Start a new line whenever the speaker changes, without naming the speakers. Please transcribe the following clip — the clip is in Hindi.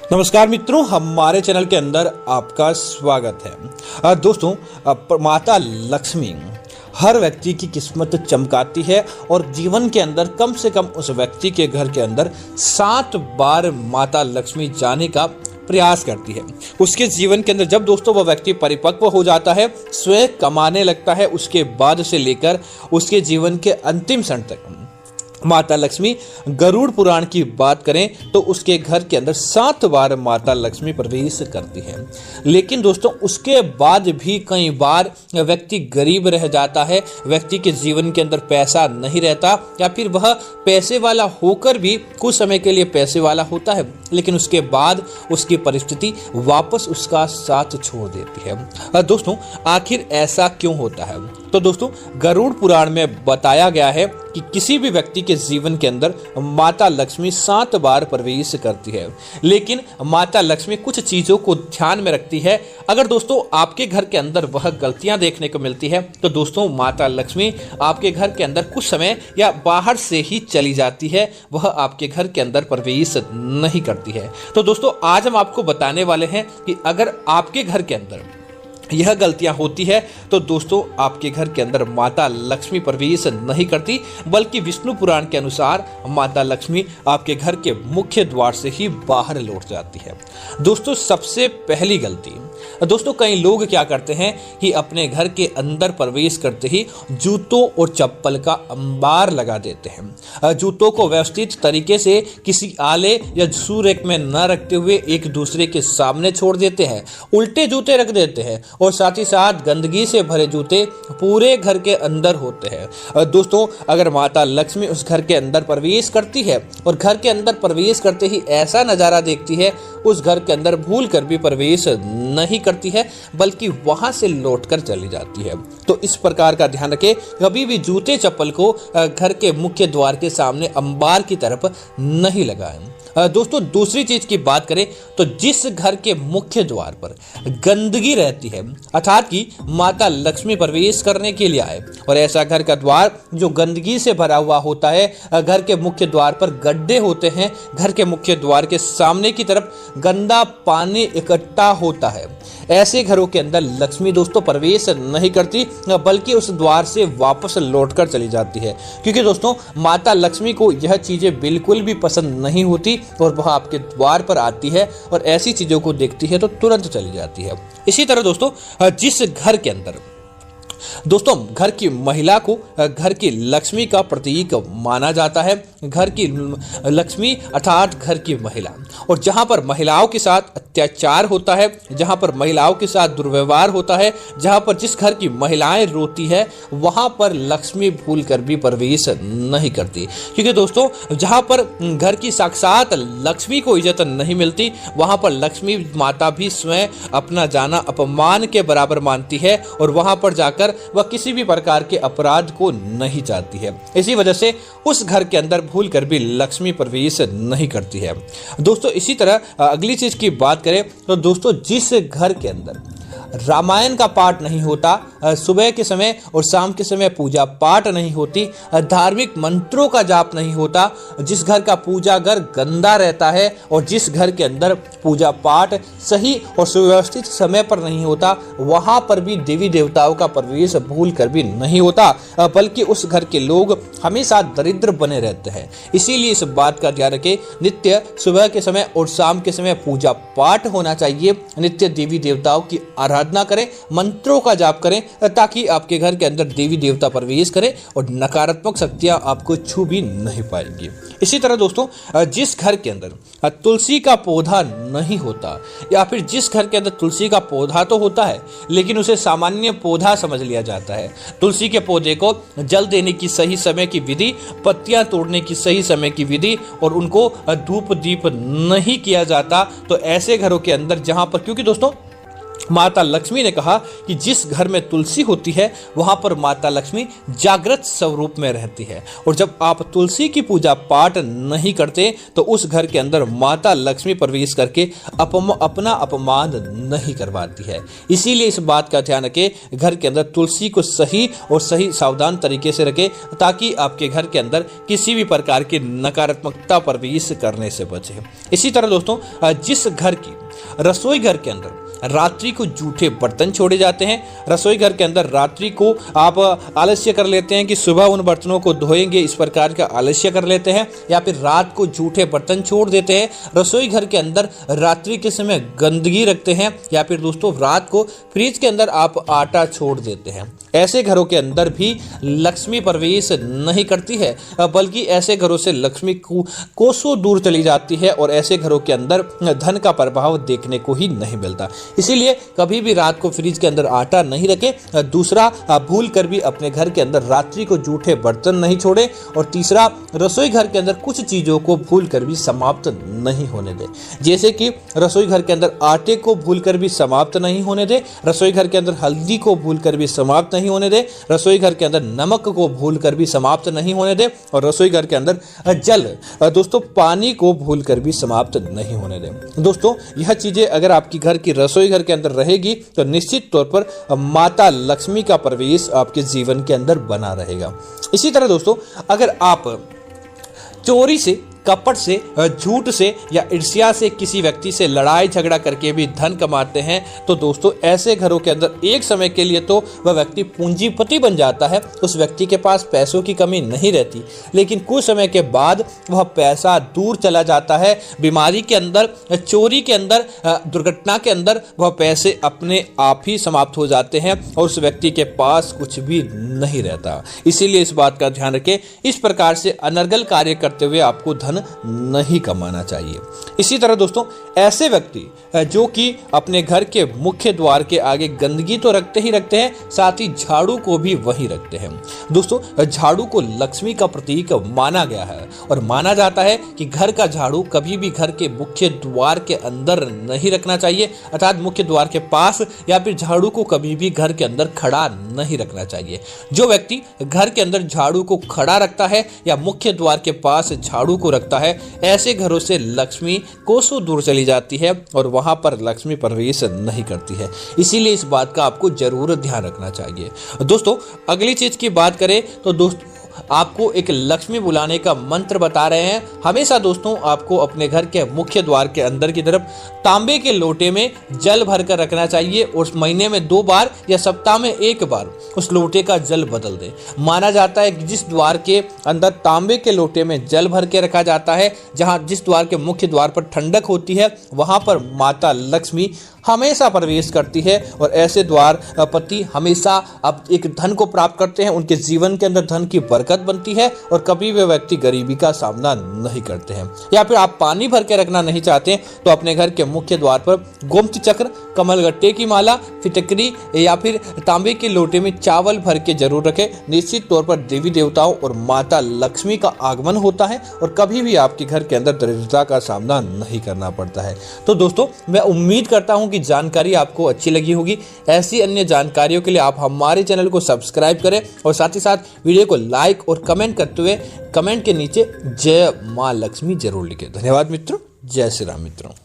नमस्कार मित्रों, हमारे चैनल के अंदर आपका स्वागत है। दोस्तों, माता लक्ष्मी हर व्यक्ति की किस्मत चमकाती है और जीवन के अंदर कम से कम उस व्यक्ति के घर के अंदर 7 बार माता लक्ष्मी जाने का प्रयास करती है। उसके जीवन के अंदर जब दोस्तों वह व्यक्ति परिपक्व हो जाता है, स्वयं कमाने लगता है, उसके बाद से लेकर उसके जीवन के अंतिम क्षण तक माता लक्ष्मी, गरुड़ पुराण की बात करें तो उसके घर के अंदर 7 बार माता लक्ष्मी प्रवेश करती है। लेकिन दोस्तों उसके बाद भी कई बार व्यक्ति गरीब रह जाता है, व्यक्ति के जीवन के अंदर पैसा नहीं रहता, या फिर वह पैसे वाला होकर भी कुछ समय के लिए पैसे वाला होता है, लेकिन उसके बाद उसकी परिस्थिति वापस उसका साथ छोड़ देती है। दोस्तों आखिर ऐसा क्यों होता है? तो दोस्तों गरुड़ पुराण में बताया गया है कि किसी भी व्यक्ति के जीवन के अंदर माता लक्ष्मी 7 बार प्रवेश करती है, लेकिन माता लक्ष्मी कुछ चीजों को ध्यान में रखती है। अगर दोस्तों आपके घर के अंदर वह गलतियां देखने को मिलती है तो दोस्तों माता लक्ष्मी आपके घर के अंदर कुछ समय या बाहर से ही चली जाती है, वह आपके घर के अंदर प्रवेश नहीं करती है। तो दोस्तों आज हम आपको बताने वाले हैं कि अगर आपके घर के अंदर यह गलतियां होती है तो दोस्तों आपके घर के अंदर माता लक्ष्मी प्रवेश नहीं करती, बल्कि विष्णु पुराण के अनुसार माता लक्ष्मी आपके घर के मुख्य द्वार से ही बाहर लौट जाती है। दोस्तों सबसे पहली गलती, दोस्तों कई लोग क्या करते हैं कि अपने घर के अंदर प्रवेश करते ही जूतों और चप्पल का अंबार लगा देते हैं। जूतों को व्यवस्थित तरीके से किसी आले या सूरक में न रखते हुए एक दूसरे के सामने छोड़ देते हैं, उल्टे जूते रख देते हैं और साथ ही साथ गंदगी से भरे जूते पूरे घर के अंदर होते हैं। दोस्तों अगर माता लक्ष्मी उस घर के अंदर प्रवेश करती है और घर के अंदर प्रवेश करते ही ऐसा नजारा देखती है, उस घर के अंदर भूल कर भी प्रवेश नहीं करती है, बल्कि वहां से लौटकर चली जाती है। तो इस प्रकार का ध्यान रखें, कभी भी जूते चप्पल को घर के मुख्य द्वार के सामने अंबार की तरफ नहीं लगाएं। दोस्तों दूसरी चीज की बात करें तो जिस घर के मुख्य द्वार पर गंदगी रहती है, अर्थात कि माता लक्ष्मी प्रवेश करने के लिए आए और ऐसा घर का द्वार जो गंदगी से भरा हुआ होता है, घर के मुख्य द्वार पर गड्ढे होते हैं, घर के मुख्य द्वार के सामने की तरफ गंदा पानी इकट्ठा होता है, ऐसे घरों के अंदर लक्ष्मी दोस्तों प्रवेश नहीं करती, बल्कि उस द्वार से वापस लौटकर चली जाती है। क्योंकि दोस्तों माता लक्ष्मी को यह चीजें बिल्कुल भी पसंद नहीं होती और वह आपके द्वार पर आती है और ऐसी चीजों को देखती है तो तुरंत चली जाती है। इसी तरह दोस्तों जिस घर के अंदर दोस्तों घर की महिला को घर की लक्ष्मी का प्रतीक माना जाता है, घर की लक्ष्मी अर्थात घर की महिला, और जहां पर महिलाओं के साथ अत्याचार होता है, जहां पर महिलाओं के साथ दुर्व्यवहार होता है, जहां पर जिस घर की महिलाएं रोती है, वहां पर लक्ष्मी भूल कर भी प्रवेश नहीं करती। क्योंकि दोस्तों जहां पर घर की साक्षात लक्ष्मी को इज्जत नहीं मिलती, वहां पर लक्ष्मी माता भी स्वयं अपना जाना अपमान के बराबर मानती है और वहां पर जाकर वह किसी भी प्रकार के अपराध को नहीं चाहती है। इसी वजह से उस घर के अंदर भूल कर भी लक्ष्मी प्रवेश नहीं करती है। दोस्तों इसी तरह अगली चीज की बात करें तो दोस्तों जिस घर के अंदर रामायण का पाठ नहीं होता, सुबह के समय और शाम के समय पूजा पाठ नहीं होती, धार्मिक मंत्रों का जाप नहीं होता, जिस घर का पूजा घर गंदा रहता है और जिस घर के अंदर पूजा पाठ सही और सुव्यवस्थित समय पर नहीं होता, वहां पर भी देवी देवताओं का प्रवेश भूल कर भी नहीं होता, बल्कि उस घर के लोग हमेशा दरिद्र बने रहते हैं। इसीलिए इस बात का ध्यान रखें, नित्य सुबह के समय और शाम के समय पूजा पाठ होना चाहिए, नित्य देवी देवताओं की आराधना करें, मंत्रों का जाप करें, ताकि आपके घर के अंदर देवी देवता प्रवेश करें और नकारात्मक शक्तियां आपको छू भी नहीं पाएंगी। इसी तरह दोस्तों जिस घर के अंदर तुलसी का पौधा नहीं होता, या फिर जिस घर के अंदर तुलसी का पौधा तो होता है लेकिन उसे सामान्य पौधा समझ लिया जाता है, तुलसी के पौधे को जल देने की सही समय की विधि, पत्तियां तोड़ने की सही समय की विधि और उनको धूप दीप नहीं किया जाता, तो ऐसे घरों के अंदर जहां पर, क्योंकि दोस्तों माता लक्ष्मी ने कहा कि जिस घर में तुलसी होती है वहां पर माता लक्ष्मी जागृत स्वरूप में रहती है, और जब आप तुलसी की पूजा पाठ नहीं करते तो उस घर के अंदर माता लक्ष्मी प्रवेश करके अपना अपमान नहीं करवाती है। इसीलिए इस बात का ध्यान रखें, घर के अंदर तुलसी को सही और सही सावधान तरीके से रखें ताकि आपके घर के अंदर किसी भी प्रकार की नकारात्मकता प्रवेश करने से बचे। इसी तरह दोस्तों, जिस घर की रसोई घर के अंदर रात्रि को जूठे बर्तन छोड़े जाते हैं, रसोई घर के अंदर रात्रि को आप आलस्य कर लेते हैं कि सुबह उन बर्तनों को धोएंगे, इस प्रकार का आलस्य कर लेते हैं, या फिर रात को जूठे बर्तन छोड़ देते हैं, रसोई घर के अंदर रात्रि के समय गंदगी रखते हैं, या फिर दोस्तों रात को फ्रिज के अंदर आप आटा छोड़ देते हैं, ऐसे घरों के अंदर भी लक्ष्मी प्रवेश नहीं करती है, बल्कि ऐसे घरों से लक्ष्मी कोसों दूर चली जाती है और ऐसे घरों के अंदर धन का प्रभाव देखने को ही नहीं मिलता। इसीलिए कभी भी रात को फ्रिज के अंदर आटा नहीं रखें। दूसरा, भूल कर भी अपने घर के अंदर रात्रि को जूठे बर्तन नहीं छोड़े। और तीसरा, रसोई घर के अंदर कुछ चीजों को भूल कर भी समाप्त नहीं होने दे, जैसे कि रसोई घर के अंदर आटे को भूल कर भी समाप्त नहीं होने दे, रसोई घर के अंदर हल्दी को भूल कर भी समाप्त नहीं होने दे, रसोई घर के अंदर नमक को भूल कर भी समाप्त नहीं होने दे, और रसोई घर के अंदर जल दोस्तों पानी को भूल कर भी समाप्त नहीं होने दे। दोस्तों, यह चीजें अगर आपकी घर की रसोई घर के अंदर रहेगी तो निश्चित तौर पर माता लक्ष्मी का प्रवेश आपके जीवन के अंदर बना रहेगा। इसी तरह दोस्तों, अगर आप चोरी से, कपट से, झूठ से या ईर्ष्या से किसी व्यक्ति से लड़ाई झगड़ा करके भी धन कमाते हैं तो दोस्तों ऐसे घरों के अंदर एक समय के लिए तो वह व्यक्ति पूंजीपति बन जाता है, उस व्यक्ति के पास पैसों की कमी नहीं रहती, लेकिन कुछ समय के बाद वह पैसा दूर चला जाता है। बीमारी के अंदर, चोरी के अंदर, दुर्घटना के अंदर वह पैसे अपने आप ही समाप्त हो जाते हैं और उस व्यक्ति के पास कुछ भी नहीं रहता। इसीलिए इस बात का ध्यान रखें, इस प्रकार से अनर्गल कार्य करते हुए आपको धन नहीं कमाना चाहिए। इसी तरह दोस्तों, ऐसे व्यक्ति जो कि अपने घर के मुख्य द्वार के आगे गंदगी तो रखते ही रखते हैं, साथ ही झाड़ू को भी वहीं रखते हैं। दोस्तों, झाड़ू को लक्ष्मी का प्रतीक माना गया है और माना जाता है कि घर का झाड़ू कभी भी घर के मुख्य द्वार के अंदर नहीं रखना चाहिए, अर्थात मुख्य द्वार के पास, या फिर झाड़ू को कभी भी घर के अंदर खड़ा नहीं रखना चाहिए। जो व्यक्ति घर के अंदर झाड़ू को खड़ा रखता है या मुख्य द्वार के पास झाड़ू को रखता है, ऐसे घरों से लक्ष्मी कोसों दूर चली जाती है और वहां पर लक्ष्मी प्रवेश नहीं करती है। इसीलिए इस बात का आपको जरूर ध्यान रखना चाहिए। दोस्तों, अगली चीज की बात करें तो दोस्तों आपको एक लक्ष्मी बुलाने का मंत्र बता रहे हैं। हमेशा दोस्तों आपको अपने घर के मुख्य द्वार के अंदर की तरफ तांबे के लोटे में जल भरकर रखना चाहिए और महीने में 2 बार या सप्ताह में 1 बार उस लोटे का जल बदल दे। माना जाता है कि जिस द्वार के अंदर तांबे के लोटे में जल भर के रखा जाता है, जिस द्वार के मुख्य द्वार पर ठंडक होती है, वहां पर माता लक्ष्मी हमेशा प्रवेश करती है और ऐसे द्वार पति हमेशा अब एक धन को प्राप्त करते हैं, उनके जीवन के अंदर धन की बरकत बनती है और कभी वे व्यक्ति गरीबी का सामना नहीं करते हैं। या फिर आप पानी भर के रखना नहीं चाहते तो अपने घर के मुख्य द्वार पर गोमती चक्र, कमलगट्टे की माला, फिटकरी या फिर तांबे के लोटे में चावल भर के जरूर रखें। निश्चित तौर पर देवी देवताओं और माता लक्ष्मी का आगमन होता है और कभी भी आपके घर के अंदर दरिद्रता का सामना नहीं करना पड़ता है। तो दोस्तों, मैं उम्मीद करता हूं कि जानकारी आपको अच्छी लगी होगी। ऐसी अन्य जानकारियों के लिए आप हमारे चैनल को सब्सक्राइब करें और साथ ही साथ वीडियो को लाइक और कमेंट करते हुए कमेंट के नीचे जय मां लक्ष्मी जरूर लिखें। धन्यवाद मित्रों। जय श्री राम मित्रों।